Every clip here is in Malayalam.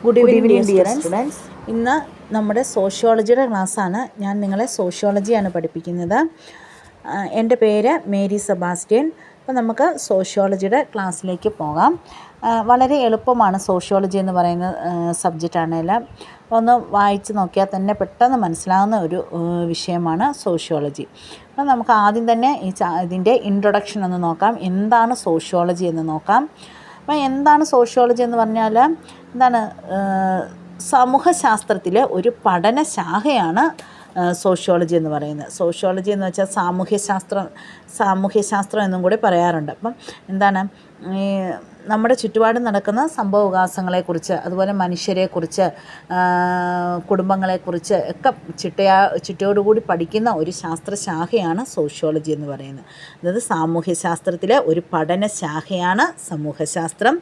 Good Good evening evening, dear dear students. students. ഇന്ന് നമ്മുടെ സോഷ്യോളജിയുടെ ക്ലാസ്സാണ്. ഞാൻ നിങ്ങളെ സോഷ്യോളജിയാണ് പഠിപ്പിക്കുന്നത്. എൻ്റെ പേര് മേരി സെബാസ്റ്റ്യൻ. അപ്പോൾ നമുക്ക് സോഷ്യോളജിയുടെ ക്ലാസ്സിലേക്ക് പോകാം. വളരെ എളുപ്പമാണ് സോഷ്യോളജി എന്ന് പറയുന്ന സബ്ജക്റ്റാണെങ്കിലും ഒന്ന് വായിച്ച് നോക്കിയാൽ തന്നെ പെട്ടെന്ന് മനസ്സിലാകുന്ന ഒരു വിഷയമാണ് സോഷ്യോളജി. അപ്പോൾ നമുക്ക് ആദ്യം തന്നെ ഇതിൻ്റെ ഇൻട്രൊഡക്ഷൻ ഒന്ന് നോക്കാം. എന്താണ് സോഷ്യോളജി എന്ന് നോക്കാം. അപ്പോൾ എന്താണ് സോഷ്യോളജി എന്ന് പറഞ്ഞാൽ എന്താണ്, സമൂഹശാസ്ത്രത്തിലെ ഒരു പഠന ശാഖയാണ് സോഷ്യോളജി എന്ന് പറയുന്നത്. സോഷ്യോളജി എന്ന് വെച്ചാൽ സാമൂഹ്യശാസ്ത്രം എന്നും കൂടി പറയാറുണ്ട്. അപ്പം എന്താണ്, ഈ നമ്മുടെ ചുറ്റുപാടും നടക്കുന്ന സംഭവവികാസങ്ങളെക്കുറിച്ച്, അതുപോലെ മനുഷ്യരെക്കുറിച്ച്, കുടുംബങ്ങളെക്കുറിച്ച് ഒക്കെ ചിട്ടയോടുകൂടി പഠിക്കുന്ന ഒരു ശാസ്ത്രശാഖയാണ് സോഷ്യോളജി എന്ന് പറയുന്നത്. അതായത് സാമൂഹ്യശാസ്ത്രത്തിലെ ഒരു പഠന ശാഖയാണ് സമൂഹശാസ്ത്രം.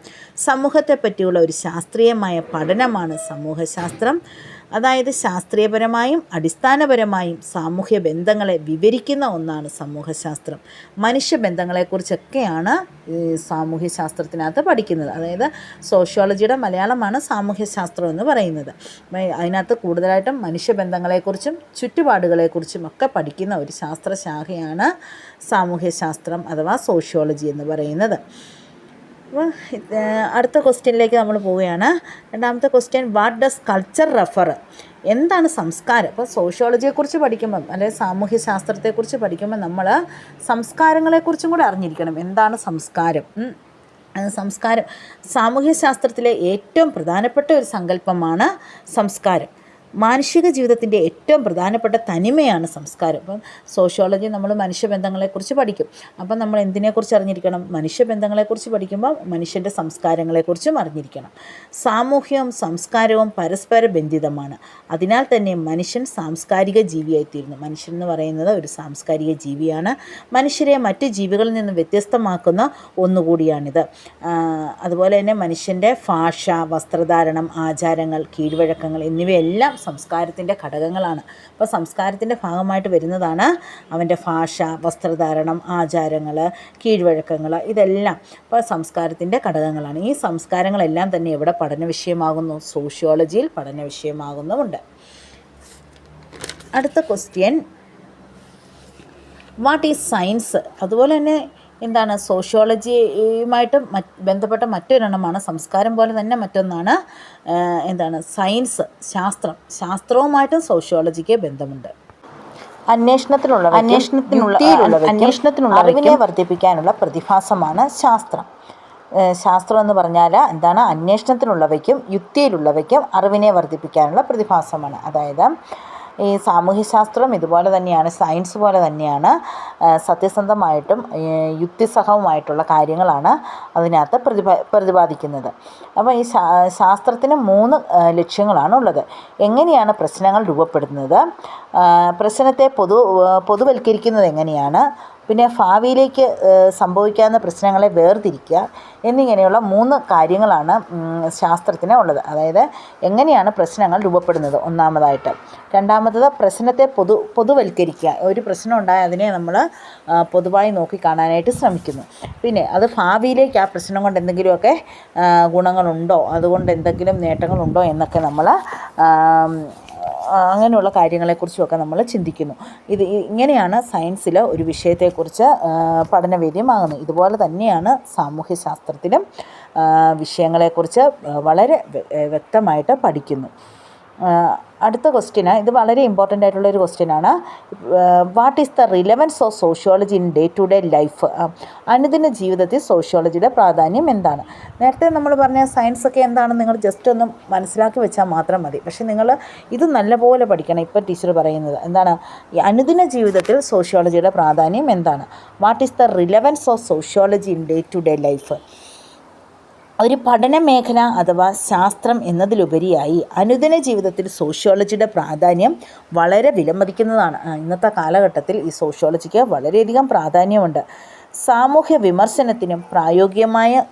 സമൂഹത്തെ പറ്റിയുള്ള ഒരു ശാസ്ത്രീയമായ പഠനമാണ് സമൂഹശാസ്ത്രം. അതായത് ശാസ്ത്രീയപരമായും അടിസ്ഥാനപരമായും സാമൂഹ്യ ബന്ധങ്ങളെ വിവരിക്കുന്ന ഒന്നാണ് സമൂഹശാസ്ത്രം. മനുഷ്യബന്ധങ്ങളെക്കുറിച്ചൊക്കെയാണ് ഈ സാമൂഹ്യശാസ്ത്രത്തിനകത്ത് പഠിക്കുന്നത്. അതായത് സോഷ്യോളജിയുടെ മലയാളമാണ് സാമൂഹ്യശാസ്ത്രം എന്ന് പറയുന്നത്. അതിനകത്ത് കൂടുതലായിട്ടും മനുഷ്യബന്ധങ്ങളെക്കുറിച്ചും ചുറ്റുപാടുകളെക്കുറിച്ചും ഒക്കെ പഠിക്കുന്ന ഒരു ശാസ്ത്രശാഖയാണ് സാമൂഹ്യശാസ്ത്രം അഥവാ സോഷ്യോളജി എന്ന് പറയുന്നത്. അപ്പോൾ അടുത്ത ക്വസ്റ്റ്യനിലേക്ക് നമ്മൾ പോവുകയാണ്. രണ്ടാമത്തെ question, what does culture refer? എന്താണ് സംസ്കാരം? അപ്പോൾ സോഷ്യോളജിയെക്കുറിച്ച് പഠിക്കുമ്പം അല്ലെങ്കിൽ സാമൂഹ്യശാസ്ത്രത്തെക്കുറിച്ച് പഠിക്കുമ്പോൾ നമ്മൾ സംസ്കാരങ്ങളെക്കുറിച്ചും കൂടി അറിഞ്ഞിരിക്കണം. എന്താണ് സംസ്കാരം? സംസ്കാരം സാമൂഹ്യശാസ്ത്രത്തിലെ ഏറ്റവും പ്രധാനപ്പെട്ട ഒരു സങ്കല്പമാണ് സംസ്കാരം. മാനുഷിക ജീവിതത്തിൻ്റെ ഏറ്റവും പ്രധാനപ്പെട്ട തനിമയാണ് സംസ്കാരം. അപ്പം സോഷ്യോളജി നമ്മൾ മനുഷ്യബന്ധങ്ങളെക്കുറിച്ച് പഠിക്കും. അപ്പം നമ്മൾ എന്തിനെക്കുറിച്ച് അറിഞ്ഞിരിക്കണം? മനുഷ്യബന്ധങ്ങളെക്കുറിച്ച് പഠിക്കുമ്പോൾ മനുഷ്യൻ്റെ സംസ്കാരങ്ങളെക്കുറിച്ചും അറിഞ്ഞിരിക്കണം. സാമൂഹ്യവും സംസ്കാരവും പരസ്പര ബന്ധിതമാണ്. അതിനാൽ തന്നെ മനുഷ്യൻ സാംസ്കാരിക ജീവിയായിത്തീരുന്നു. മനുഷ്യൻ എന്ന് പറയുന്നത് ഒരു സാംസ്കാരിക ജീവിയാണ്. മനുഷ്യരെ മറ്റ് ജീവികളിൽ നിന്ന് വ്യത്യസ്തമാക്കുന്ന ഒന്നുകൂടിയാണിത്. അതുപോലെ തന്നെ മനുഷ്യൻ്റെ ഭാഷ, വസ്ത്രധാരണം, ആചാരങ്ങൾ, കീഴ്വഴക്കങ്ങൾ എന്നിവയെല്ലാം സംസ്കാരത്തിൻ്റെ ഘടകങ്ങളാണ്. അപ്പോൾ സംസ്കാരത്തിൻ്റെ ഭാഗമായിട്ട് വരുന്നതാണ് അവൻ്റെ ഭാഷ, വസ്ത്രധാരണം, ആചാരങ്ങൾ, കീഴ്വഴക്കങ്ങൾ. ഇതെല്ലാം ഇപ്പോൾ സംസ്കാരത്തിൻ്റെ ഘടകങ്ങളാണ്. ഈ സംസ്കാരങ്ങളെല്ലാം തന്നെ എവിടെ പഠന വിഷയമാകുന്നു? സോഷ്യോളജിയിൽ പഠന വിഷയമാകുന്നുമുണ്ട്. അടുത്ത ക്വസ്റ്റ്യൻ, വാട്ട് ഈസ് സയൻസ്? അതുപോലെ തന്നെ എന്താണ് സോഷ്യോളജിയുമായിട്ട് ബന്ധപ്പെട്ട മറ്റൊരെണ്ണമാണ് സംസ്കാരം പോലെ തന്നെ മറ്റൊന്നാണ് എന്താണ് സയൻസ്, ശാസ്ത്രം. ശാസ്ത്രവുമായിട്ടും സോഷ്യോളജിക്ക് ബന്ധമുണ്ട്. അന്വേഷണത്തിനുള്ള അറിവിനെ വർദ്ധിപ്പിക്കാനുള്ള പ്രതിഭാസമാണ് ശാസ്ത്രം. ശാസ്ത്രം എന്ന് പറഞ്ഞാൽ എന്താണ്? അന്വേഷണത്തിനുള്ളവയ്ക്കും യുക്തിയിലുള്ളവയ്ക്കും അറിവിനെ വർദ്ധിപ്പിക്കാനുള്ള പ്രതിഭാസമാണ്. അതായത് ഈ സാമൂഹ്യശാസ്ത്രം ഇതുപോലെ തന്നെയാണ്, സയൻസ് പോലെ തന്നെയാണ് സത്യസന്ധമായിട്ടും യുക്തിസഹവുമായിട്ടുള്ള കാര്യങ്ങളാണ് അതിനകത്ത് പ്രതിപാദിക്കുന്നത്. അപ്പോൾ ഈ ശാസ്ത്രത്തിന് 3 ലക്ഷ്യങ്ങളാണ് ഉള്ളത്. എങ്ങനെയാണ് പ്രശ്നങ്ങൾ രൂപപ്പെടുന്നത്? പ്രശ്നത്തെ പൊതുവൽക്കരിക്കുന്നത് എങ്ങനെയാണ്? പിന്നെ ഭാവിയിലേക്ക് സംഭവിക്കാവുന്ന പ്രശ്നങ്ങളെ വേർതിരിക്കുക എന്നിങ്ങനെയുള്ള 3 കാര്യങ്ങളാണ് ശാസ്ത്രത്തിന് ഉള്ളത്. അതായത് എങ്ങനെയാണ് പ്രശ്നങ്ങൾ രൂപപ്പെടുന്നത് ഒന്നാമതായിട്ട്. രണ്ടാമത്തത് പ്രശ്നത്തെ പൊതുവൽക്കരിക്കുക. ഒരു പ്രശ്നം ഉണ്ടായാൽ അതിനെ നമ്മൾ പൊതുവായി നോക്കിക്കാണാനായിട്ട് ശ്രമിക്കുന്നു. പിന്നെ അത് ഭാവിയിലേക്ക് ആ പ്രശ്നം കൊണ്ട് എന്തെങ്കിലുമൊക്കെ ഗുണങ്ങളുണ്ടോ, അതുകൊണ്ട് എന്തെങ്കിലും നേട്ടങ്ങളുണ്ടോ എന്നൊക്കെ നമ്മൾ അങ്ങനെയുള്ള കാര്യങ്ങളെക്കുറിച്ചുമൊക്കെ നമ്മൾ ചിന്തിക്കുന്നു. ഇങ്ങനെയാണ് സയൻസിൽ ഒരു വിഷയത്തെക്കുറിച്ച് പഠനവേദ്യമാകുന്നത്. ഇതുപോലെ തന്നെയാണ് സാമൂഹ്യശാസ്ത്രത്തിലും വിഷയങ്ങളെക്കുറിച്ച് വളരെ വ്യക്തമായിട്ട് പഠിക്കുന്നു. അടുത്ത ക്വസ്റ്റ്യന്, ഇത് വളരെ ഇമ്പോർട്ടൻ്റ് ആയിട്ടുള്ളൊരു ക്വസ്റ്റ്യനാണ്. What is the relevance of sociology in day to day life? അനുദിന ജീവിതത്തിൽ സോഷ്യോളജിയുടെ പ്രാധാന്യം എന്താണ്? നേരത്തെ നമ്മൾ പറഞ്ഞ സയൻസൊക്കെ എന്താണെന്ന് നിങ്ങൾ ജസ്റ്റ് ഒന്ന് മനസ്സിലാക്കി വെച്ചാൽ മാത്രം മതി. പക്ഷേ നിങ്ങൾ ഇത് നല്ലപോലെ പഠിക്കണം. ഇപ്പോൾ ടീച്ചർ പറയുന്നത് എന്താണ്? ഈ അനുദിന ജീവിതത്തിൽ സോഷ്യോളജിയുടെ പ്രാധാന്യം എന്താണ്? What is the relevance of sociology in day to day life? ഒരു പഠന മേഖല അഥവാ ശാസ്ത്രം എന്നതിലുപരിയായി അനുദിന ജീവിതത്തിൽ സോഷ്യോളജിയുടെ പ്രാധാന്യം വളരെ വിലമതിക്കുന്നതാണ്. ഇന്നത്തെ കാലഘട്ടത്തിൽ ഈ സോഷ്യോളജിക്ക് വളരെയധികം പ്രാധാന്യമുണ്ട്. സാമൂഹ്യ വിമർശനത്തിനും പ്രായോഗികമായ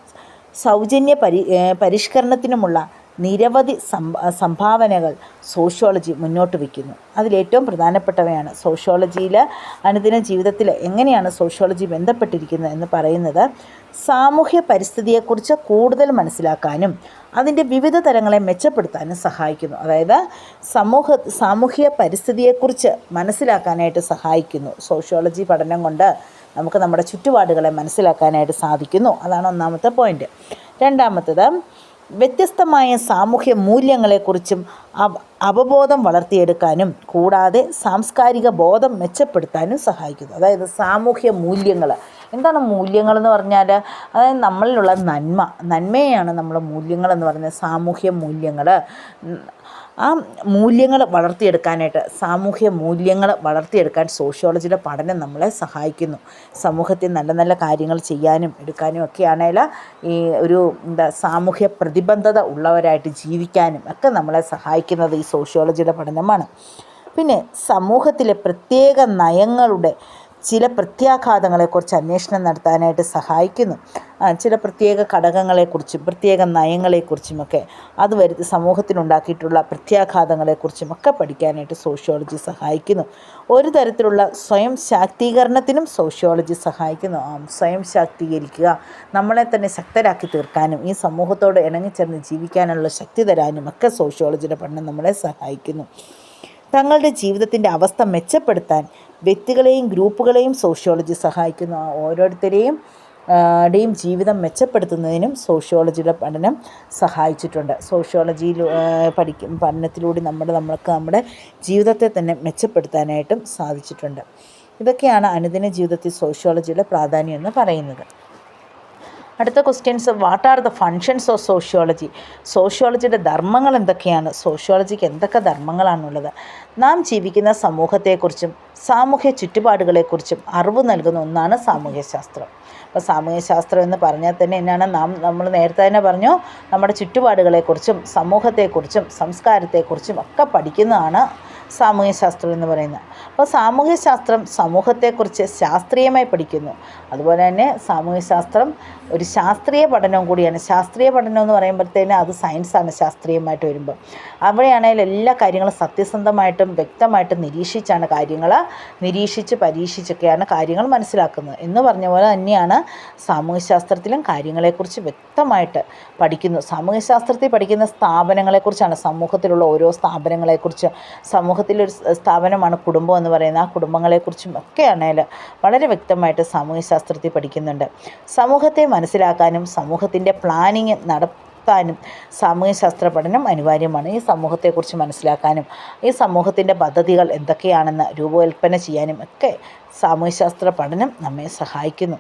സൗജന്യ പരിഷ്കരണത്തിനുമുള്ള നിരവധി സംഭാവനകൾ സോഷ്യോളജി മുന്നോട്ട് വയ്ക്കുന്നു. അതിലേറ്റവും പ്രധാനപ്പെട്ടവയാണ് സോഷ്യോളജിയിൽ അനുദിന ജീവിതത്തിൽ എങ്ങനെയാണ് സോഷ്യോളജി ബന്ധപ്പെട്ടിരിക്കുന്നത് എന്ന് പറയുന്നത്. സാമൂഹ്യ പരിസ്ഥിതിയെക്കുറിച്ച് കൂടുതൽ മനസ്സിലാക്കാനും അതിൻ്റെ വിവിധ തലങ്ങളെ മെച്ചപ്പെടുത്താനും സഹായിക്കുന്നു. അതായത് സാമൂഹ്യ പരിസ്ഥിതിയെക്കുറിച്ച് മനസ്സിലാക്കാനായിട്ട് സഹായിക്കുന്നു. സോഷ്യോളജി പഠനം കൊണ്ട് നമുക്ക് നമ്മുടെ ചുറ്റുപാടുകളെ മനസ്സിലാക്കാനായിട്ട് സാധിക്കുന്നു. അതാണ് ഒന്നാമത്തെ പോയിൻ്റ്. രണ്ടാമത്തേത്, വ്യത്യസ്തമായ സാമൂഹ്യ മൂല്യങ്ങളെക്കുറിച്ചും അവബോധം വളർത്തിയെടുക്കാനും കൂടാതെ സാംസ്കാരിക ബോധം മെച്ചപ്പെടുത്താനും സഹായിക്കുന്നു. അതായത് സാമൂഹ്യ മൂല്യങ്ങൾ എന്താണ്? മൂല്യങ്ങളെന്ന് പറഞ്ഞാൽ അതായത് നമ്മളിലുള്ള നന്മയെയാണ് നമ്മൾ മൂല്യങ്ങളെന്ന് പറയുന്നത്. സാമൂഹ്യ മൂല്യങ്ങൾ, ആ മൂല്യങ്ങൾ വളർത്തിയെടുക്കാനായിട്ട്, സാമൂഹ്യ മൂല്യങ്ങൾ വളർത്തിയെടുക്കാൻ സോഷ്യോളജിയുടെ പഠനം നമ്മളെ സഹായിക്കുന്നു. സമൂഹത്തിൽ നല്ല നല്ല കാര്യങ്ങൾ ചെയ്യാനും എടുക്കാനും ഒക്കെയാണെങ്കിൽ ഈ ഒരു സാമൂഹ്യ പ്രതിബദ്ധത ഉള്ളവരായിട്ട് ജീവിക്കാനും ഒക്കെ നമ്മളെ സഹായിക്കുന്നത് ഈ സോഷ്യോളജിയുടെ പഠനമാണ്. പിന്നെ സമൂഹത്തിലെ പ്രത്യേക നയങ്ങളുടെ ചില പ്രത്യാഘാതങ്ങളെക്കുറിച്ച് അന്വേഷണം നടത്താനായിട്ട് സഹായിക്കുന്നു. ചില പ്രത്യേക ഘടകങ്ങളെക്കുറിച്ചും പ്രത്യേക നയങ്ങളെക്കുറിച്ചുമൊക്കെ അത് സമൂഹത്തിനുണ്ടാക്കിയിട്ടുള്ള പ്രത്യാഘാതങ്ങളെക്കുറിച്ചുമൊക്കെ പഠിക്കാനായിട്ട് സോഷ്യോളജി സഹായിക്കുന്നു. ഒരു തരത്തിലുള്ള സ്വയം ശാക്തീകരണത്തിനും സോഷ്യോളജി സഹായിക്കുന്നു. സ്വയം ശാക്തീകരിക്കുക, നമ്മളെ തന്നെ ശക്തരാക്കി തീർക്കാനും ഈ സമൂഹത്തോട് ഇണങ്ങിച്ചേർന്ന് ജീവിക്കാനുള്ള ശക്തി തരാനും ഒക്കെ സോഷ്യോളജിയുടെ പഠനം നമ്മളെ സഹായിക്കുന്നു. തങ്ങളുടെ ജീവിതത്തിൻ്റെ അവസ്ഥ മെച്ചപ്പെടുത്താൻ വ്യക്തികളെയും ഗ്രൂപ്പുകളെയും സോഷ്യോളജി സഹായിക്കുന്നു. ഓരോരുത്തരെയും ജീവിതം മെച്ചപ്പെടുത്തുന്നതിനും സോഷ്യോളജിയുടെ പഠനം സഹായിച്ചിട്ടുണ്ട്. സോഷ്യോളജിയിൽ പഠനത്തിലൂടെ നമ്മൾക്ക് നമ്മുടെ ജീവിതത്തെ തന്നെ മെച്ചപ്പെടുത്താനായിട്ടും സാധിച്ചിട്ടുണ്ട്. ഇതൊക്കെയാണ് അനുദിന ജീവിതത്തിൽ സോഷ്യോളജിയുടെ പ്രാധാന്യം എന്ന് പറയുന്നത്. അടുത്ത questions, what are the functions of sociology? സോഷ്യോളജിയുടെ ധർമ്മങ്ങൾ എന്തൊക്കെയാണ്? സോഷ്യോളജിക്ക് എന്തൊക്കെ ധർമ്മങ്ങളാണുള്ളത്? നാം ജീവിക്കുന്ന സമൂഹത്തെക്കുറിച്ചും സാമൂഹ്യ ചുറ്റുപാടുകളെക്കുറിച്ചും അറിവ് നൽകുന്ന ഒന്നാണ് സാമൂഹ്യശാസ്ത്രം. അപ്പോൾ സാമൂഹ്യശാസ്ത്രം എന്ന് പറഞ്ഞാൽ തന്നെ എന്നാണ് നമ്മൾ നേരത്തെ തന്നെ പറഞ്ഞു, നമ്മുടെ ചുറ്റുപാടുകളെക്കുറിച്ചും സമൂഹത്തെക്കുറിച്ചും സംസ്കാരത്തെക്കുറിച്ചും ഒക്കെ പഠിക്കുന്നതാണ് സാമൂഹ്യശാസ്ത്രം എന്ന് പറയുന്നത്. അപ്പോൾ സാമൂഹ്യശാസ്ത്രം സമൂഹത്തെക്കുറിച്ച് ശാസ്ത്രീയമായി പഠിക്കുന്നു. അതുപോലെ തന്നെ സാമൂഹ്യശാസ്ത്രം ഒരു ശാസ്ത്രീയ പഠനവും കൂടിയാണ്. ശാസ്ത്രീയ പഠനം എന്ന് പറയുമ്പോഴത്തേന് അത് സയൻസാണ്. ശാസ്ത്രീയമായിട്ട് വരുമ്പോൾ അവിടെയാണെങ്കിൽ എല്ലാ കാര്യങ്ങളും സത്യസന്ധമായിട്ടും വ്യക്തമായിട്ടും നിരീക്ഷിച്ചാണ് നിരീക്ഷിച്ച് പരീക്ഷിച്ചൊക്കെയാണ് കാര്യങ്ങൾ മനസ്സിലാക്കുന്നത് എന്ന് പറഞ്ഞ പോലെ തന്നെയാണ് സാമൂഹ്യശാസ്ത്രത്തിലും കാര്യങ്ങളെക്കുറിച്ച് വ്യക്തമായിട്ട് പഠിക്കുന്നു. സാമൂഹ്യശാസ്ത്രത്തിൽ പഠിക്കുന്ന സ്ഥാപനങ്ങളെക്കുറിച്ചാണ്, സമൂഹത്തിലുള്ള ഓരോ സ്ഥാപനങ്ങളെക്കുറിച്ച്. സമൂഹത്തിലൊരു സ്ഥാപനമാണ് കുടുംബം എന്ന് പറയുന്നത്. ആ കുടുംബങ്ങളെക്കുറിച്ചും ഒക്കെയാണെങ്കിൽ വളരെ വ്യക്തമായിട്ട് സാമൂഹ്യശാസ്ത്രത്തിൽ പഠിക്കുന്നുണ്ട്. സമൂഹത്തെ മനസ്സിലാക്കാനും സമൂഹത്തിൻ്റെ പ്ലാനിങ് നടത്താനും സാമൂഹ്യശാസ്ത്ര പഠനം അനിവാര്യമാണ്. ഈ സമൂഹത്തെക്കുറിച്ച് മനസ്സിലാക്കാനും ഈ സമൂഹത്തിൻ്റെ പദ്ധതികൾ എന്തൊക്കെയാണെന്ന് രൂപകൽപ്പന ചെയ്യാനും ഒക്കെ സാമൂഹ്യശാസ്ത്ര പഠനം നമ്മെ സഹായിക്കുന്നു.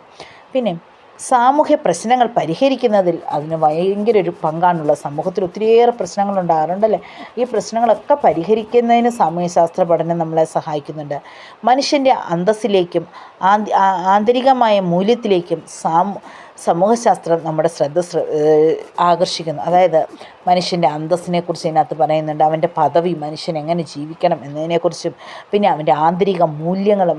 പിന്നെ സാമൂഹ്യ പ്രശ്നങ്ങൾ പരിഹരിക്കുന്നതിൽ അതിന് ഭയങ്കര ഒരു പങ്കാണുള്ളത്. സമൂഹത്തിൽ ഒത്തിരിയേറെ പ്രശ്നങ്ങളുണ്ടാകാറുണ്ടല്ലേ. ഈ പ്രശ്നങ്ങളൊക്കെ പരിഹരിക്കുന്നതിന് സാമൂഹ്യശാസ്ത്ര പഠനം നമ്മളെ സഹായിക്കുന്നുണ്ട്. മനുഷ്യൻ്റെ അന്തസ്സിലേക്കും ആന്തരികമായ മൂല്യത്തിലേക്കും സമൂഹശാസ്ത്രം നമ്മുടെ ശ്രദ്ധ ആകർഷിക്കുന്നു. അതായത് മനുഷ്യൻ്റെ അന്തസ്സിനെക്കുറിച്ച് ഇതിനകത്ത് പറയുന്നുണ്ട്. അവൻ്റെ പദവി, മനുഷ്യൻ എങ്ങനെ ജീവിക്കണം എന്നതിനെക്കുറിച്ചും പിന്നെ അവൻ്റെ ആന്തരിക മൂല്യങ്ങൾ,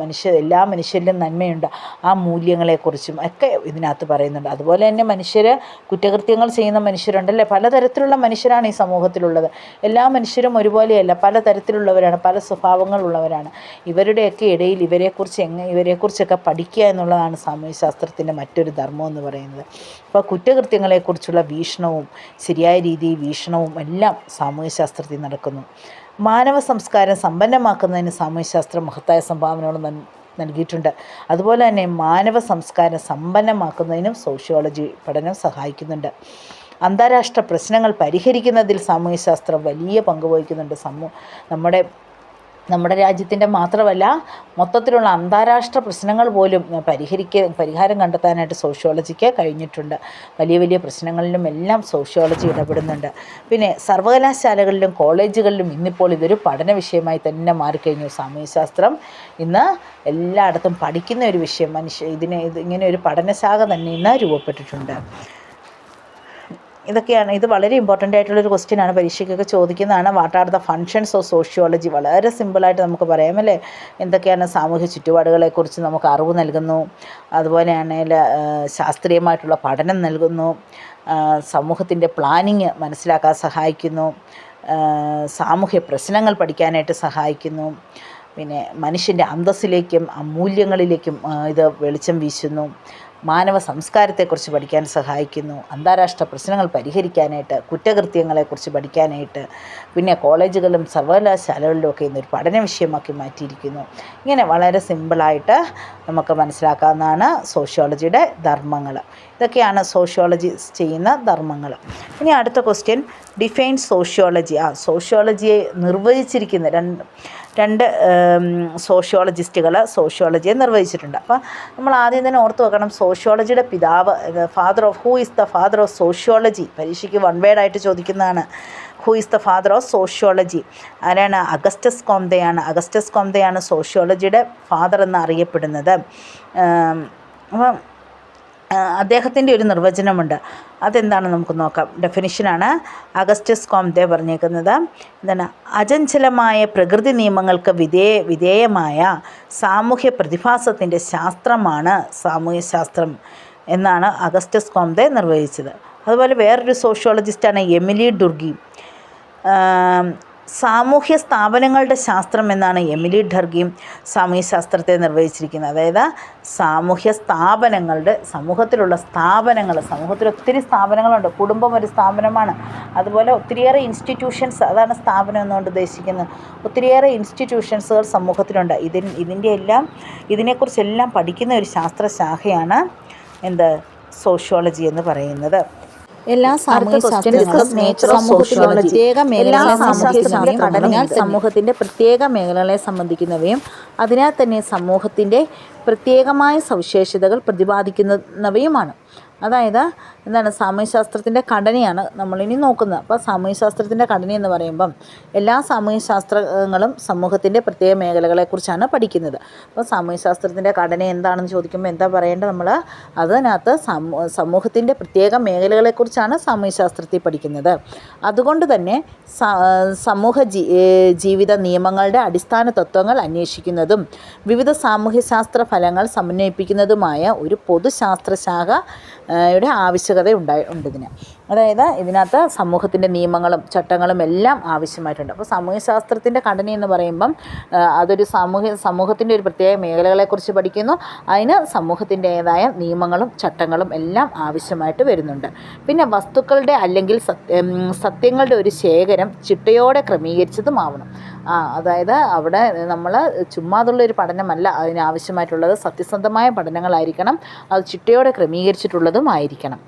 എല്ലാ മനുഷ്യരിലും നന്മയുണ്ട്, ആ മൂല്യങ്ങളെക്കുറിച്ചും ഒക്കെ ഇതിനകത്ത് പറയുന്നുണ്ട്. അതുപോലെ തന്നെ കുറ്റകൃത്യങ്ങൾ ചെയ്യുന്ന മനുഷ്യരുണ്ടല്ലേ. പലതരത്തിലുള്ള മനുഷ്യരാണ് ഈ സമൂഹത്തിലുള്ളത്. എല്ലാ മനുഷ്യരും ഒരുപോലെയല്ല, പലതരത്തിലുള്ളവരാണ്, പല സ്വഭാവങ്ങളുള്ളവരാണ്. ഇവരുടെയൊക്കെ ഇടയിൽ ഇവരെക്കുറിച്ചൊക്കെ പഠിക്കുക എന്നുള്ളതാണ് സാമൂഹ്യശാസ്ത്രത്തിൻ്റെ മറ്റൊരു ധർമ്മം എന്ന് പറയുന്നത്. അപ്പോൾ കുറ്റകൃത്യങ്ങളെക്കുറിച്ചുള്ള വീക്ഷണവും ശരിയായ രീതിയിൽ വീക്ഷണവും എല്ലാം സാമൂഹ്യശാസ്ത്രത്തിൽ നടക്കുന്നു. മാനവ സംസ്കാരം സമ്പന്നമാക്കുന്നതിന് സാമൂഹ്യശാസ്ത്രം മഹത്തായ സംഭാവനകൾ നൽകിയിട്ടുണ്ട്. അതുപോലെ തന്നെ മാനവ സംസ്കാരം സമ്പന്നമാക്കുന്നതിനും സോഷ്യോളജി പഠനം സഹായിക്കുന്നുണ്ട്. അന്താരാഷ്ട്ര പ്രശ്നങ്ങൾ പരിഹരിക്കുന്നതിൽ സാമൂഹ്യശാസ്ത്രം വലിയ പങ്ക് വഹിക്കുന്നുണ്ട്. നമ്മുടെ രാജ്യത്തിൻ്റെ മാത്രമല്ല മൊത്തത്തിലുള്ള അന്താരാഷ്ട്ര പ്രശ്നങ്ങൾ പോലും പരിഹാരം കണ്ടെത്താനായിട്ട് സോഷ്യോളജിക്ക് കഴിഞ്ഞിട്ടുണ്ട്. വലിയ വലിയ പ്രശ്നങ്ങളിലും എല്ലാം സോഷ്യോളജി ഇടപെടുന്നുണ്ട്. പിന്നെ സർവകലാശാലകളിലും കോളേജുകളിലും ഇന്നിപ്പോൾ ഇതൊരു പഠന വിഷയമായി തന്നെ മാറിക്കഴിഞ്ഞു. സാമൂഹ്യശാസ്ത്രം ഇന്ന് എല്ലായിടത്തും പഠിക്കുന്ന ഒരു വിഷയം, ഇങ്ങനെ ഒരു പഠനശാഖ തന്നെ ഇന്ന് രൂപപ്പെട്ടിട്ടുണ്ട്. ഇത് വളരെ ഇമ്പോർട്ടൻ്റ് ആയിട്ടുള്ളൊരു ക്വസ്റ്റ്യനാണ്, പരീക്ഷയ്ക്കൊക്കെ ചോദിക്കുന്നതാണ്. What are the functions of sociology? വളരെ സിമ്പിളായിട്ട് നമുക്ക് പറയാമല്ലേ. എന്തൊക്കെയാണ്? സാമൂഹ്യ ചുറ്റുപാടുകളെക്കുറിച്ച് നമുക്ക് അറിവ് നൽകുന്നു, അതുപോലെയാണെങ്കിൽ ശാസ്ത്രീയമായിട്ടുള്ള പഠനം നൽകുന്നു, സമൂഹത്തിൻ്റെ പ്ലാനിങ് മനസ്സിലാക്കാൻ സഹായിക്കുന്നു, സാമൂഹ്യ പ്രശ്നങ്ങൾ പഠിക്കാനായിട്ട് സഹായിക്കുന്നു, പിന്നെ മനുഷ്യൻ്റെ അന്തസ്സിലേക്കും മൂല്യങ്ങളിലേക്കും ഇത് വെളിച്ചം വീശുന്നു, മാനവ സംസ്കാരത്തെക്കുറിച്ച് പഠിക്കാൻ സഹായിക്കുന്നു, അന്താരാഷ്ട്ര പ്രശ്നങ്ങൾ പരിഹരിക്കാനായിട്ട്, കുറ്റകൃത്യങ്ങളെക്കുറിച്ച് പഠിക്കാനായിട്ട്, പിന്നെ കോളേജുകളിലും സർവകലാശാലകളിലുമൊക്കെ ഇന്നൊരു പഠന വിഷയമാക്കി മാറ്റിയിരിക്കുന്നു. ഇങ്ങനെ വളരെ സിമ്പിളായിട്ട് നമുക്ക് മനസ്സിലാക്കാവുന്നതാണ് സോഷ്യോളജിയുടെ ധർമ്മങ്ങൾ. ഇതൊക്കെയാണ് സോഷ്യോളജി ചെയ്യുന്ന ധർമ്മങ്ങൾ. ഇനി അടുത്ത ക്വസ്റ്റ്യൻ, ഡിഫൈൻ സോഷ്യോളജി. സോഷ്യോളജിയെ നിർവചിച്ചിരിക്കുന്ന രണ്ട് സോഷ്യോളജിസ്റ്റുകൾ സോഷ്യോളജിയെ നിർവചിച്ചിട്ടുണ്ട്. അപ്പോൾ നമ്മൾ ആദ്യം തന്നെ ഓർത്ത് വെക്കണം, സോഷ്യോളജിയുടെ പിതാവ്, who is the father of sociology? പരീക്ഷയ്ക്ക് വൺ വേർഡായിട്ട് ചോദിക്കുന്നതാണ്. Who is the father of sociology? ആരാണ്? അഗസ്റ്റസ് കോംതെയാണ്. അഗസ്റ്റസ് കോംതെയാണ് സോഷ്യോളജിയുടെ ഫാദർ എന്ന് അറിയപ്പെടുന്നത്. അപ്പം അദ്ദേഹത്തിൻ്റെ ഒരു നിർവചനമുണ്ട്, അതെന്താണ് നമുക്ക് നോക്കാം. ഡെഫിനിഷനാണ് അഗസ്റ്റസ് കോംതെ പറഞ്ഞേക്കുന്നത്. എന്താണ്? അചഞ്ചലമായ പ്രകൃതി നിയമങ്ങൾക്ക് വിധേയമായ സാമൂഹ്യ പ്രതിഭാസത്തിൻ്റെ ശാസ്ത്രമാണ് സാമൂഹ്യശാസ്ത്രം എന്നാണ് അഗസ്റ്റസ് കോംതെ നിർവചിച്ചത്. അതുപോലെ വേറൊരു സോഷ്യോളജിസ്റ്റാണ് എമിലി ഡുർഗി. സാമൂഹ്യ സ്ഥാപനങ്ങളുടെ ശാസ്ത്രം എന്നാണ് എമിലി ഡർഗിയും സാമൂഹ്യശാസ്ത്രത്തെ നിർവചിച്ചിരിക്കുന്നത്. അതായത് സാമൂഹ്യ സ്ഥാപനങ്ങളുടെ, സമൂഹത്തിലുള്ള സ്ഥാപനങ്ങൾ, സമൂഹത്തിൽ ഒത്തിരി സ്ഥാപനങ്ങളുണ്ട്. കുടുംബം ഒരു സ്ഥാപനമാണ്. അതുപോലെ ഒത്തിരിയേറെ ഇൻസ്റ്റിറ്റ്യൂഷൻസ്, അതാണ് സ്ഥാപനം എന്നുകൊണ്ട് ഉദ്ദേശിക്കുന്നത്. ഒത്തിരിയേറെ ഇൻസ്റ്റിറ്റ്യൂഷൻസുകൾ സമൂഹത്തിലുണ്ട്. ഇതിനെക്കുറിച്ചെല്ലാം പഠിക്കുന്ന ഒരു ശാസ്ത്രശാഖയാണ് സോഷ്യോളജി എന്ന് പറയുന്നത്. എല്ലാ സമൂഹത്തിൻ്റെ പ്രത്യേക മേഖലകളെ സംബന്ധിക്കുന്നവയും അതിനാൽ തന്നെ സമൂഹത്തിൻ്റെ പ്രത്യേകമായ സവിശേഷതകൾ പ്രതിപാദിക്കുന്നവയുമാണ്. അതായത് സാമൂഹ്യശാസ്ത്രത്തിൻ്റെ ഘടനയാണ് നമ്മളിനി നോക്കുന്നത്. അപ്പോൾ സാമൂഹ്യശാസ്ത്രത്തിൻ്റെ ഘടന എന്ന് പറയുമ്പം എല്ലാ സാമൂഹ്യശാസ്ത്രങ്ങളും സമൂഹത്തിൻ്റെ പ്രത്യേക മേഖലകളെക്കുറിച്ചാണ് പഠിക്കുന്നത്. അപ്പോൾ സാമൂഹ്യശാസ്ത്രത്തിൻ്റെ ഘടന എന്താണെന്ന് ചോദിക്കുമ്പോൾ എന്താ പറയേണ്ടത് നമ്മൾ? അതിനകത്ത് സമൂഹത്തിൻ്റെ പ്രത്യേക മേഖലകളെക്കുറിച്ചാണ് സാമൂഹ്യശാസ്ത്രത്തിൽ പഠിക്കുന്നത്. അതുകൊണ്ട് തന്നെ സമൂഹ ജീവിത നിയമങ്ങളുടെ അടിസ്ഥാന തത്വങ്ങൾ അന്വേഷിക്കുന്നതും വിവിധ സാമൂഹ്യശാസ്ത്ര ഫലങ്ങൾ സമന്വയിപ്പിക്കുന്നതുമായ ഒരു പൊതുശാസ്ത്രശാഖയുടെ ആവശ്യകത ഉണ്ട് ഇതിന്. അതായത് ഇതിനകത്ത് സമൂഹത്തിൻ്റെ നിയമങ്ങളും ചട്ടങ്ങളും എല്ലാം ആവശ്യമായിട്ടുണ്ട്. അപ്പോൾ സാമൂഹ്യശാസ്ത്രത്തിൻ്റെ ഘടന എന്ന് പറയുമ്പം അതൊരു സമൂഹത്തിൻ്റെ ഒരു പ്രത്യേക മേഖലകളെക്കുറിച്ച് പഠിക്കുന്നു. അതിന് സമൂഹത്തിൻ്റേതായ നിയമങ്ങളും ചട്ടങ്ങളും എല്ലാം ആവശ്യമായിട്ട് വരുന്നുണ്ട്. പിന്നെ വസ്തുക്കളുടെ അല്ലെങ്കിൽ സത്യങ്ങളുടെ ഒരു ശേഖരം ചിട്ടയോടെ ക്രമീകരിച്ചതുമാവണം. അതായത് അവിടെ നമ്മൾ ചുമ്മാതുള്ളൊരു പഠനമല്ല അതിനാവശ്യമായിട്ടുള്ളത്, സത്യസന്ധമായ പഠനങ്ങളായിരിക്കണം, അത് ചിട്ടയോടെ ക്രമീകരിച്ചിട്ടുള്ളതുമായിരിക്കണം.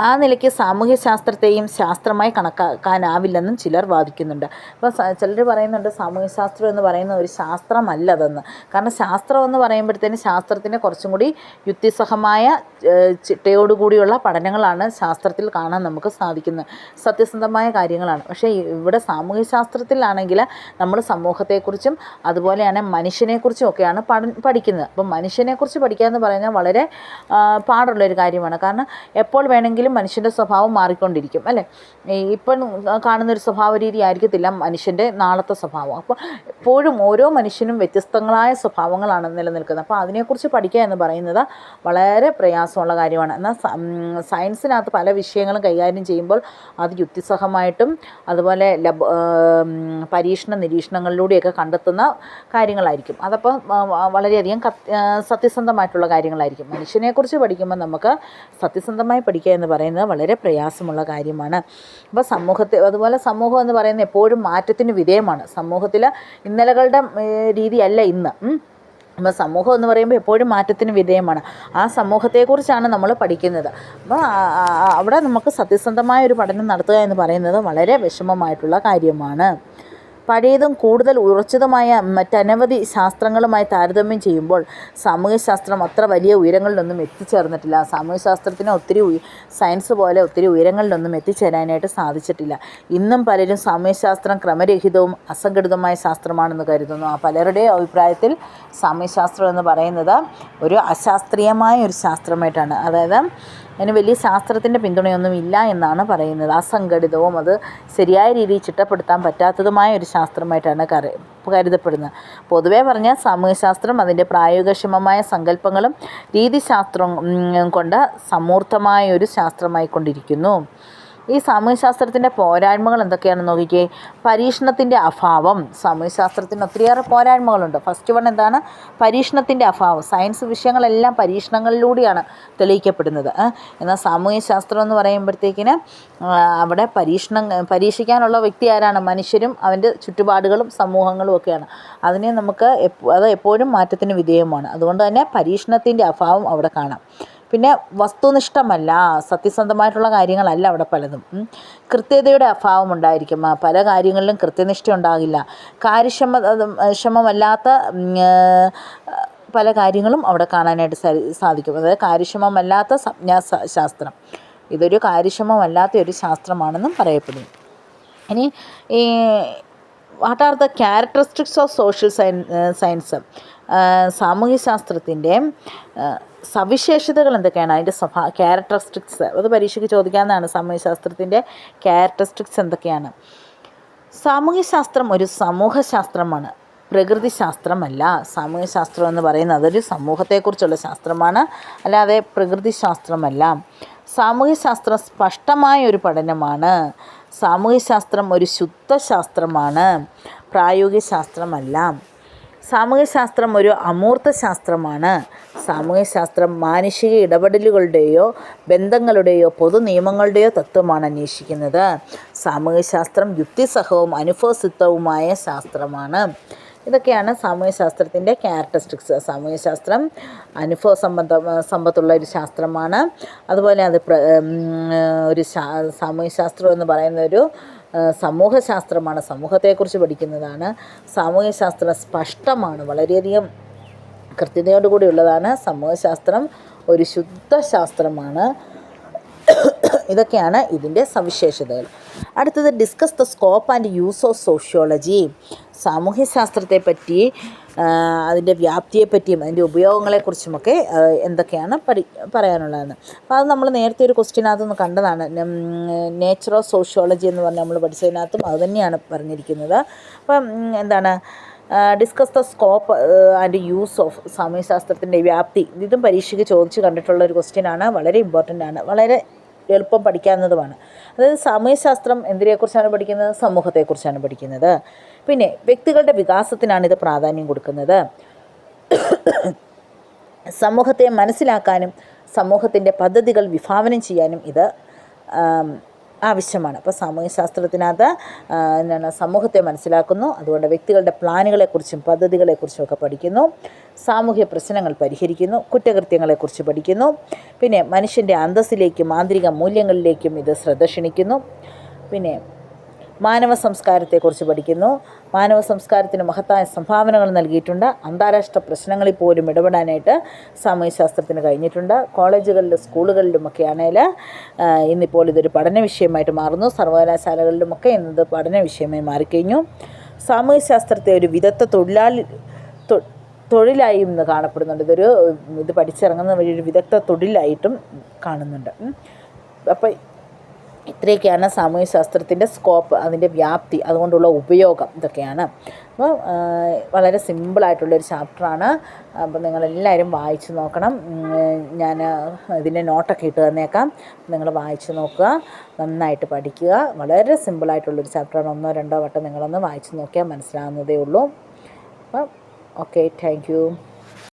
ആ നിലയ്ക്ക് സാമൂഹ്യശാസ്ത്രത്തെയും ശാസ്ത്രമായി കണക്കാക്കാനാവില്ലെന്നും ചിലർ വാദിക്കുന്നുണ്ട്. അപ്പോൾ ചിലർ പറയുന്നുണ്ട് സാമൂഹ്യശാസ്ത്രം എന്ന് പറയുന്ന ഒരു ശാസ്ത്രമല്ലതെന്ന്. കാരണം ശാസ്ത്രം എന്ന് പറയുമ്പോഴത്തേന് ശാസ്ത്രത്തിന് കുറച്ചും കൂടി യുക്തിസഹമായ ചിട്ടയോടുകൂടിയുള്ള പഠനങ്ങളാണ് ശാസ്ത്രത്തിൽ കാണാൻ നമുക്ക് സാധിക്കുന്നത്, സത്യസന്ധമായ കാര്യങ്ങളാണ്. പക്ഷേ ഇവിടെ സാമൂഹ്യശാസ്ത്രത്തിലാണെങ്കിൽ നമ്മൾ സമൂഹത്തെക്കുറിച്ചും അതുപോലെയാണ് മനുഷ്യനെക്കുറിച്ചും ഒക്കെയാണ് പഠിക്കുന്നത്. അപ്പം മനുഷ്യനെക്കുറിച്ച് പഠിക്കുക എന്ന് പറയുന്നത് വളരെ പാടുള്ളൊരു കാര്യമാണ്. കാരണം എപ്പോൾ വേണമെങ്കിലും മനുഷ്യൻ്റെ സ്വഭാവം മാറിക്കൊണ്ടിരിക്കും, അല്ലേ? ഇപ്പം കാണുന്നൊരു സ്വഭാവ രീതി ആയിരിക്കത്തില്ല മനുഷ്യൻ്റെ നാളത്തെ സ്വഭാവം. അപ്പോൾ എപ്പോഴും ഓരോ മനുഷ്യനും വ്യത്യസ്തങ്ങളായ സ്വഭാവങ്ങളാണ് നിലനിൽക്കുന്നത്. അപ്പോൾ അതിനെക്കുറിച്ച് പഠിക്കുക എന്ന് പറയുന്നത് വളരെ പ്രയാസമുള്ള കാര്യമാണ്. എന്നാൽ സയൻസിനകത്ത് പല വിഷയങ്ങളും കൈകാര്യം ചെയ്യുമ്പോൾ അത് യുക്തിസഹമായിട്ടും അതുപോലെ പരീക്ഷണ നിരീക്ഷണങ്ങളിലൂടെയൊക്കെ കണ്ടെത്തുന്ന കാര്യങ്ങളായിരിക്കും. അതപ്പോൾ വളരെയധികം സത്യസന്ധമായിട്ടുള്ള കാര്യങ്ങളായിരിക്കും. മനുഷ്യനെക്കുറിച്ച് പഠിക്കുമ്പോൾ നമുക്ക് സത്യസന്ധമായി പഠിക്കുക എന്ന് പറയുന്നത് വളരെ പ്രയാസമുള്ള കാര്യമാണ്. അപ്പോൾ അതുപോലെ സമൂഹം എന്ന് പറയുന്നത് എപ്പോഴും മാറ്റത്തിന് വിധേയമാണ്. സമൂഹത്തിൽ ഇന്നലകളുടെ രീതിയല്ല ഇന്ന്. അപ്പോൾ സമൂഹം എന്ന് പറയുമ്പോൾ എപ്പോഴും മാറ്റത്തിന് വിധേയമാണ്. ആ സമൂഹത്തെക്കുറിച്ചാണ് നമ്മൾ പഠിക്കുന്നത്. അപ്പോൾ അവിടെ നമുക്ക് സത്യസന്ധമായ ഒരു പഠനം നടത്തുക എന്ന് പറയുന്നത് വളരെ വിഷമമായിട്ടുള്ള കാര്യമാണ്. പഴയതും കൂടുതൽ ഉറച്ചതുമായ മറ്റനവധി ശാസ്ത്രങ്ങളുമായി താരതമ്യം ചെയ്യുമ്പോൾ സാമൂഹ്യശാസ്ത്രം അത്ര വലിയ ഉയരങ്ങളിലൊന്നും എത്തിച്ചേർന്നിട്ടില്ല. സാമൂഹ്യശാസ്ത്രത്തിന് സയൻസ് പോലെ ഒത്തിരി ഉയരങ്ങളിലൊന്നും എത്തിച്ചേരാനായിട്ട് സാധിച്ചിട്ടില്ല. ഇന്നും പലരും സാമൂഹ്യശാസ്ത്രം ക്രമരഹിതവും അസംഘടിതമായ ശാസ്ത്രമാണെന്ന് കരുതുന്നു. പലരുടെയും അഭിപ്രായത്തിൽ സാമൂഹ്യശാസ്ത്രം എന്ന് പറയുന്നത് ഒരു അശാസ്ത്രീയമായ ഒരു ശാസ്ത്രമായിട്ടാണ്. അതായത് അതിന് വലിയ ശാസ്ത്രത്തിൻ്റെ പിന്തുണയൊന്നും ഇല്ല എന്നാണ് പറയുന്നത്. അസംഘടിതവും അത് ശരിയായ രീതിയിൽ ചിട്ടപ്പെടുത്താൻ പറ്റാത്തതുമായ ഒരു ശാസ്ത്രമായിട്ടാണ് കരുതപ്പെടുന്നത്. പൊതുവേ പറഞ്ഞാൽ സാമൂഹ്യശാസ്ത്രം അതിൻ്റെ പ്രായോഗികക്ഷമമായ സങ്കല്പങ്ങളും രീതിശാസ്ത്രവും കൊണ്ട് സമൂർത്തമായ ഒരു ശാസ്ത്രമായിക്കൊണ്ടിരിക്കുന്നു. ഈ സാമൂഹ്യശാസ്ത്രത്തിൻ്റെ പോരായ്മകൾ എന്തൊക്കെയാണെന്ന് നോക്കിക്കേ. പരീക്ഷണത്തിൻ്റെ അഭാവം. സാമൂഹ്യശാസ്ത്രത്തിന് ഒത്തിരിയേറെ പോരായ്മകളുണ്ട്. ഫസ്റ്റ് വൺ എന്താണ്? പരീക്ഷണത്തിൻ്റെ അഭാവം. സയൻസ് വിഷയങ്ങളെല്ലാം പരീക്ഷണങ്ങളിലൂടെയാണ് തെളിയിക്കപ്പെടുന്നത്. എന്നാൽ സാമൂഹ്യശാസ്ത്രം എന്ന് പറയുമ്പോഴത്തേക്കിന് അവിടെ പരീക്ഷിക്കാനുള്ള വ്യക്തി ആരാണ്? മനുഷ്യരും അവൻ്റെ ചുറ്റുപാടുകളും സമൂഹങ്ങളും ഒക്കെയാണ്. അതിനെ നമുക്ക് അത് എപ്പോഴും മാറ്റത്തിന് വിധേയമാണ്. അതുകൊണ്ട് തന്നെ പരീക്ഷണത്തിൻ്റെ അഭാവം അവിടെ കാണാം. പിന്നെ വസ്തുനിഷ്ഠമല്ല, സത്യസന്ധമായിട്ടുള്ള കാര്യങ്ങളല്ല അവിടെ പലതും. കൃത്യതയുടെ അഭാവം ഉണ്ടായിരിക്കും. പല കാര്യങ്ങളിലും കൃത്യനിഷ്ഠ ഉണ്ടാകില്ല. കാര്യക്ഷമമല്ലാത്ത പല കാര്യങ്ങളും അവിടെ കാണാനായിട്ട് സാധിക്കും. അതായത് കാര്യക്ഷമമല്ലാത്ത സംജ്ഞാശാസ്ത്രം, ഇതൊരു കാര്യക്ഷമമല്ലാത്ത ഒരു ശാസ്ത്രമാണെന്നും പറയപ്പെടുന്നു. ഇനി ഈ what are the characteristics of social science? സാമൂഹ്യശാസ്ത്രത്തിൻ്റെ സവിശേഷതകൾ എന്തൊക്കെയാണ്? അതിൻ്റെ ക്യാരക്ടറിസ്റ്റിക്സ് അത് പരീക്ഷയ്ക്ക് ചോദിക്കാവുന്നതാണ്. സാമൂഹ്യശാസ്ത്രത്തിൻ്റെ ക്യാരക്ടറിസ്റ്റിക്സ് എന്തൊക്കെയാണ്? സാമൂഹ്യശാസ്ത്രം ഒരു സമൂഹശാസ്ത്രമാണ്, പ്രകൃതിശാസ്ത്രമല്ല. സാമൂഹ്യശാസ്ത്രം എന്ന് പറയുന്നത് അതൊരു സമൂഹത്തെക്കുറിച്ചുള്ള ശാസ്ത്രമാണ്, അല്ലാതെ പ്രകൃതിശാസ്ത്രമല്ല. സാമൂഹ്യശാസ്ത്രം സ്പഷ്ടമായ ഒരു പഠനമാണ്. സാമൂഹ്യശാസ്ത്രം ഒരു ശുദ്ധശാസ്ത്രമാണ്, പ്രായോഗിക ശാസ്ത്രമല്ല. സാമൂഹ്യശാസ്ത്രം ഒരു അമൂർത്ത ശാസ്ത്രമാണ്. സാമൂഹ്യശാസ്ത്രം മാനുഷിക ഇടപെടലുകളുടെയോ ബന്ധങ്ങളുടെയോ പൊതു നിയമങ്ങളുടെയോ തത്വമാണ് അന്വേഷിക്കുന്നത്. സാമൂഹ്യശാസ്ത്രം യുക്തിസഹവും അനുഭവസിദ്ധവുമായ ശാസ്ത്രമാണ്. ഇതൊക്കെയാണ് സാമൂഹ്യശാസ്ത്രത്തിൻ്റെ ക്യാരക്ടറിസ്റ്റിക്സ്. സാമൂഹ്യശാസ്ത്രം അനുഭവ സമ്പത്തുള്ള ഒരു ശാസ്ത്രമാണ്. അതുപോലെ അത് ഒരു സാമൂഹ്യശാസ്ത്രം എന്ന് പറയുന്ന ഒരു സമൂഹശാസ്ത്രമാണ്, സമൂഹത്തെക്കുറിച്ച് പഠിക്കുന്നതാണ്. സാമൂഹ്യശാസ്ത്രം സ്പഷ്ടമാണ്, വളരെയധികം കൃത്യതയോടുകൂടിയുള്ളതാണ്. സമൂഹശാസ്ത്രം ഒരു ശുദ്ധശാസ്ത്രമാണ്. ഇതൊക്കെയാണ് ഇതിൻ്റെ സവിശേഷതകൾ. അടുത്തത് discuss the scope and use of sociology. സാമൂഹ്യശാസ്ത്രത്തെപ്പറ്റി, അതിൻ്റെ വ്യാപ്തിയെപ്പറ്റിയും അതിൻ്റെ ഉപയോഗങ്ങളെക്കുറിച്ചുമൊക്കെ എന്തൊക്കെയാണ് പറയാനുള്ളതെന്ന്. അപ്പോൾ അത് നമ്മൾ നേരത്തെ ഒരു ക്വസ്റ്റ്യനകത്തുനിന്ന് കണ്ടതാണ്. നേച്ചർ ഓഫ് സോഷ്യോളജി എന്ന് പറഞ്ഞാൽ നമ്മൾ പഠിച്ചതിനകത്തും അത് തന്നെയാണ് പറഞ്ഞിരിക്കുന്നത്. അപ്പം എന്താണ്? Discuss the scope and use of. സാമൂഹ്യശാസ്ത്രത്തിൻ്റെ വ്യാപ്തി, ഇതും പരീക്ഷയ്ക്ക് ചോദിച്ച് കണ്ടിട്ടുള്ള ഒരു ക്വസ്റ്റ്യനാണ്. വളരെ ഇമ്പോർട്ടൻ്റ് ആണ്, വളരെ എളുപ്പം പഠിക്കാവുന്നതുമാണ്. അതായത് സാമൂഹ്യശാസ്ത്രം എന്തിനെക്കുറിച്ചാണ് പഠിക്കുന്നത്? സമൂഹത്തെക്കുറിച്ചാണ് പഠിക്കുന്നത്. പിന്നെ വ്യക്തികളുടെ വികാസത്തിനാണ് ഇത് പ്രാധാന്യം കൊടുക്കുന്നത്. സമൂഹത്തെ മനസ്സിലാക്കാനും സമൂഹത്തിൻ്റെ പദ്ധതികൾ വിഭാവനം ചെയ്യാനും ഇത് ആവശ്യമാണ്. അപ്പോൾ സാമൂഹ്യശാസ്ത്രത്തിനകത്ത് എന്താണ്? സമൂഹത്തെ മനസ്സിലാക്കുന്നു, അതുകൊണ്ട് വ്യക്തികളുടെ പ്ലാനുകളെക്കുറിച്ചും പദ്ധതികളെക്കുറിച്ചും ഒക്കെ പഠിക്കുന്നു. സാമൂഹ്യ പ്രശ്നങ്ങൾ പരിഹരിക്കുന്നു, കുറ്റകൃത്യങ്ങളെക്കുറിച്ച് പഠിക്കുന്നു. പിന്നെ മനുഷ്യൻ്റെ അന്തസ്സിലേക്കും ആന്തരിക മൂല്യങ്ങളിലേക്കും ഇത് ശ്രദ്ധ ക്ഷണിക്കുന്നു. പിന്നെ മാനവ സംസ്കാരത്തെക്കുറിച്ച് പഠിക്കുന്നു. മാനവ സംസ്കാരത്തിന് മഹത്തായ സംഭാവനകൾ നൽകിയിട്ടുണ്ട്. അന്താരാഷ്ട്ര പ്രശ്നങ്ങളിൽ പോലും ഇടപെടാനായിട്ട് സാമൂഹ്യശാസ്ത്രത്തിന് കഴിഞ്ഞിട്ടുണ്ട്. കോളേജുകളിലും സ്കൂളുകളിലുമൊക്കെ ആണെങ്കിൽ ഇന്നിപ്പോൾ ഇതൊരു പഠന വിഷയമായിട്ട് മാറുന്നു. സർവകലാശാലകളിലുമൊക്കെ ഇന്നത് പഠന വിഷയമായി മാറിക്കഴിഞ്ഞു. സാമൂഹ്യശാസ്ത്രത്തെ ഒരു വിദഗ്ധ തൊഴിലായും ഇന്ന് കാണപ്പെടുന്നുണ്ട്. ഇത് പഠിച്ചിറങ്ങുന്ന വഴി ഒരു വിദഗ്ധ തൊഴിലായിട്ടും കാണുന്നുണ്ട്. അപ്പോൾ ഇത്രയൊക്കെയാണ് സാമൂഹ്യശാസ്ത്രത്തിൻ്റെ സ്കോപ്പ്, അതിൻ്റെ വ്യാപ്തി, അതുകൊണ്ടുള്ള ഉപയോഗം, ഇതൊക്കെയാണ്. അപ്പോൾ വളരെ സിമ്പിളായിട്ടുള്ളൊരു ചാപ്റ്ററാണ്. അപ്പോൾ നിങ്ങളെല്ലാവരും വായിച്ച് നോക്കണം. ഞാൻ ഇതിൻ്റെ നോട്ടൊക്കെ ഇട്ട് തന്നേക്കാം, നിങ്ങൾ വായിച്ച് നോക്കുക, നന്നായിട്ട് പഠിക്കുക. വളരെ സിമ്പിളായിട്ടുള്ളൊരു ചാപ്റ്ററാണ്. 1-2 വട്ടം നിങ്ങളൊന്ന് വായിച്ച് നോക്കിയാൽ മനസ്സിലാകുന്നതേ ഉള്ളൂ. അപ്പം ഓക്കെ, താങ്ക് യു.